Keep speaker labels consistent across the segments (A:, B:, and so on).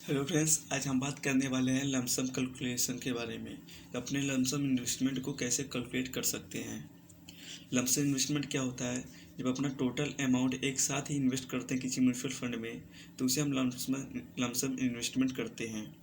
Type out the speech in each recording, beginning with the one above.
A: Hello friends, आज हम बात करने वाले हैं लमसम कैलकुलेशन के बारे में। अपने लमसम इन्वेस्टमेंट को कैसे कैलकुलेट कर सकते हैं। लमसम इन्वेस्टमेंट क्या होता है? जब अपना टोटल अमाउंट एक साथ ही इन्वेस्ट करते हैं किसी म्यूचुअल फंड में, तो उसे हम लमसम इन्वेस्टमेंट करते हैं।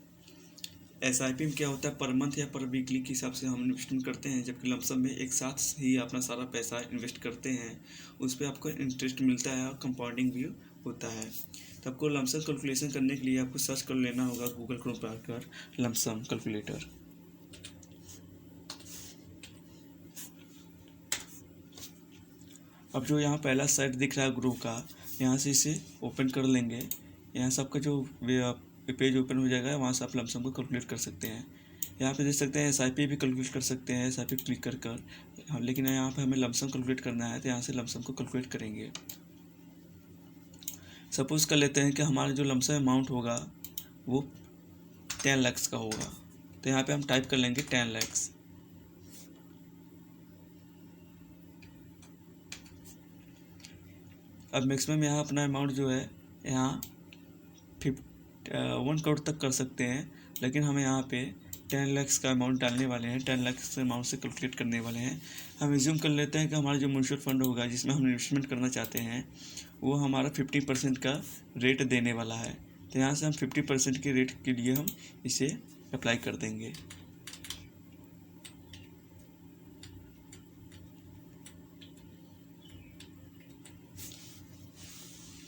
A: एसआईपी में क्या होता है, पर मंथ या पर वीकली के हिसाब से हम इन्वेस्टमेंट करते हैं, जबकि लमसम में एक साथ ही अपना सारा पैसा इन्वेस्ट करते हैं। उस पर आपको इंटरेस्ट मिलता है और कंपाउंडिंग भी होता है। तो आपको लमसम कैलकुलेशन करने के लिए आपको सर्च कर लेना होगा गूगल क्रोम पर आकर लमसम कैलकुलेटर। अब जो यहाँ पहला साइट दिख रहा है ग्रो का, यहाँ से इसे ओपन कर लेंगे। यहाँ से आपका जो पेज ओपन हो जाएगा, वहाँ से आप लमसम को कैलकुलेट कर सकते हैं। यहाँ पे देख सकते हैं एसआईपी भी कैलकुलेट कर सकते हैं, एसआईपी क्लिक कर हाँ, लेकिन यहाँ पे हमें लमसम कैलकुलेट करना है, तो यहाँ से लमसम को कैलकुलेट करेंगे। सपोज कर लेते हैं कि हमारा जो लमसम अमाउंट होगा वो 10 लाख का होगा, तो यहाँ पे हम टाइप कर लेंगे 10 लाख। अब मैक्सिमम यहाँ अपना अमाउंट जो है यहाँ 1 करोड़ तक कर सकते हैं, लेकिन हमें यहाँ पे 10 लाख का अमाउंट डालने वाले हैं। 10 लाख के अमाउंट से कैलकुलेट करने वाले हैं। हम एज्यूम कर लेते हैं कि हमारा जो म्यूचुअल फंड होगा जिसमें हम इन्वेस्टमेंट करना चाहते हैं, वो हमारा 50% का रेट देने वाला है। तो यहाँ से हम 50% के रेट के लिए हम इसे अप्लाई कर देंगे।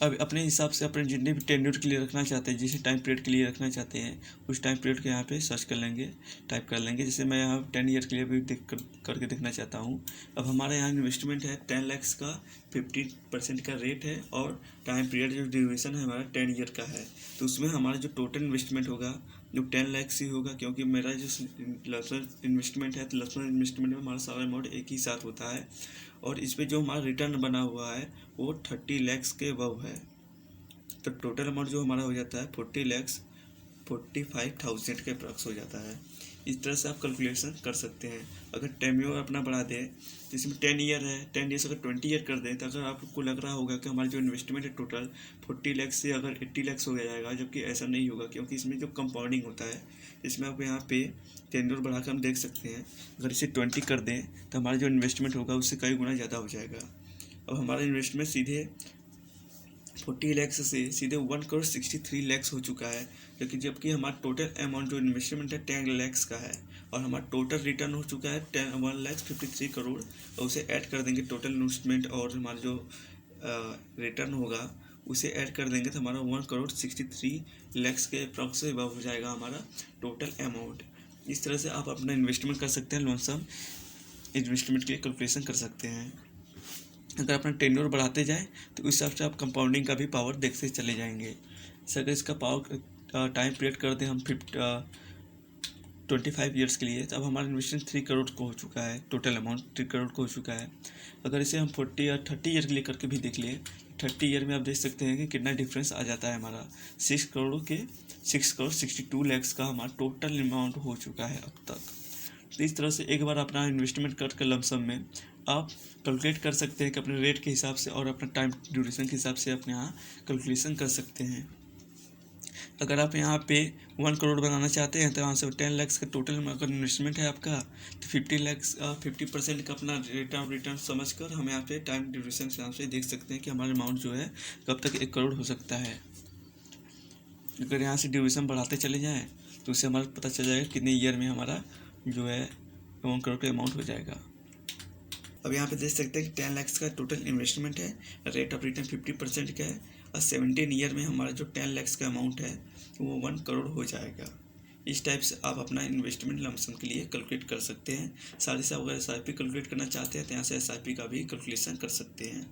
A: अब अपने हिसाब से अपने जितने भी टेन्योर के लिए रखना चाहते हैं, जिस टाइम पीरियड के लिए रखना चाहते हैं, उस टाइम पीरियड के यहाँ पे सर्च कर लेंगे, टाइप कर लेंगे। जैसे मैं यहाँ 10 ईयर के लिए भी करके देखना चाहता हूँ। अब हमारे यहाँ इन्वेस्टमेंट है 10 लाख का, 50% का रेट है और टाइम पीरियड जो ड्यूरेशन है हमारा 10 ईयर का है। तो उसमें हमारा जो टोटल इन्वेस्टमेंट होगा जो 10 लाख ही होगा, क्योंकि मेरा जो लमसम इन्वेस्टमेंट है, तो लमसम इन्वेस्टमेंट में हमारा सारा अमाउंट एक ही साथ होता है। और इस पर जो हमारा रिटर्न बना हुआ है वो 30 लाख के अबव है। तो टोटल अमाउंट जो हमारा हो जाता है 40,45,000 के अप्रॉक्स हो जाता है। इस तरह से आप कैलकुलेशन कर सकते हैं। अगर टेन्योर अपना बढ़ा दें, जिसमें 10 ईयर है, 10 ईयर से अगर 20 ईयर कर दें, तो अगर आपको लग रहा होगा कि हमारा जो इन्वेस्टमेंट है टोटल 40 लाख से अगर 80 लाख हो जाएगा, जबकि ऐसा नहीं होगा, क्योंकि इसमें जो कंपाउंडिंग होता है, इसमें आप यहाँ पे टेन्योर बढ़ाकर हम देख सकते हैं। अगर इसे 20 कर दें तो हमारा जो इन्वेस्टमेंट होगा उससे कई गुना ज़्यादा हो जाएगा। अब हमारा इन्वेस्टमेंट सीधे 40 लाख से सीधे 1 करोड़ 63 लाख हो चुका है, लेकिन जबकि हमारा टोटल अमाउंट जो इन्वेस्टमेंट है 10 लाख का है, और हमारा टोटल रिटर्न हो चुका है 1,53 करोड़। और उसे ऐड कर देंगे टोटल इन्वेस्टमेंट और हमारा जो रिटर्न होगा उसे ऐड कर देंगे, तो हमारा 1 करोड़ 63 लाख के अप्रॉक्स से हो जाएगा हमारा टोटल अमाउंट। इस तरह से आप अपना इन्वेस्टमेंट कर सकते हैं, लमसम इन्वेस्टमेंट के लिए कैलकुलेशन कर सकते हैं। अगर अपना टेन्योर बढ़ाते जाएं तो उस हिसाब से आप कंपाउंडिंग का भी पावर देखते चले जाएंगे। अगर इसका पावर टाइम पीरियड कर दें हम 25 ईयर्स के लिए, तो अब हमारा इन्वेस्टमेंट 3 करोड़ को हो चुका है, टोटल अमाउंट 3 करोड़ को हो चुका है। अगर इसे हम 40 या 30 ईयर के लिए करके भी देख लें, 30 ईयर में आप देख सकते हैं कि कितना डिफरेंस आ जाता है। हमारा 6 करोड़ 62 लाख का हमारा टोटल अमाउंट हो चुका है अब तक। तो इस तरह से एक बार अपना इन्वेस्टमेंट करके लमसम में आप कैलकुलेट कर सकते हैं कि अपने रेट के हिसाब से और अपना टाइम ड्यूरेशन के हिसाब से अपने यहाँ कैलकुलेशन कर सकते हैं। अगर आप यहाँ पे 1 करोड़ बनाना चाहते हैं, तो यहाँ से 10 लाख का टोटल अगर इन्वेस्टमेंट है आपका, तो 50 लाख 50% का अपना रिटर्न समझ कर हम यहाँ पे टाइम ड्यूरेशन के हिसाब से देख सकते हैं कि हमारा अमाउंट जो है कब तक 1 करोड़ हो सकता है। अगर यहाँ से ड्यूरेशन बढ़ाते चले जाएँ तो उससे हमारा पता चल जाएगा कितने ईयर में हमारा जो है 1 करोड़ का अमाउंट हो जाएगा। अब यहाँ पे देख सकते हैं कि 10 लाख का टोटल इन्वेस्टमेंट है, रेट ऑफ रिटर्न 50% का है, और 17 ईयर में हमारा जो 10 लाख का अमाउंट है वो 1 करोड़ हो जाएगा। इस टाइप से आप अपना इन्वेस्टमेंट लमसम के लिए कैलकुलेट कर सकते हैं। साथ ही साथ अगर एसआईपी कैलकुलेट करना चाहते हैं तो यहाँ से एसआईपी का भी कैलकुलेशन कर सकते हैं।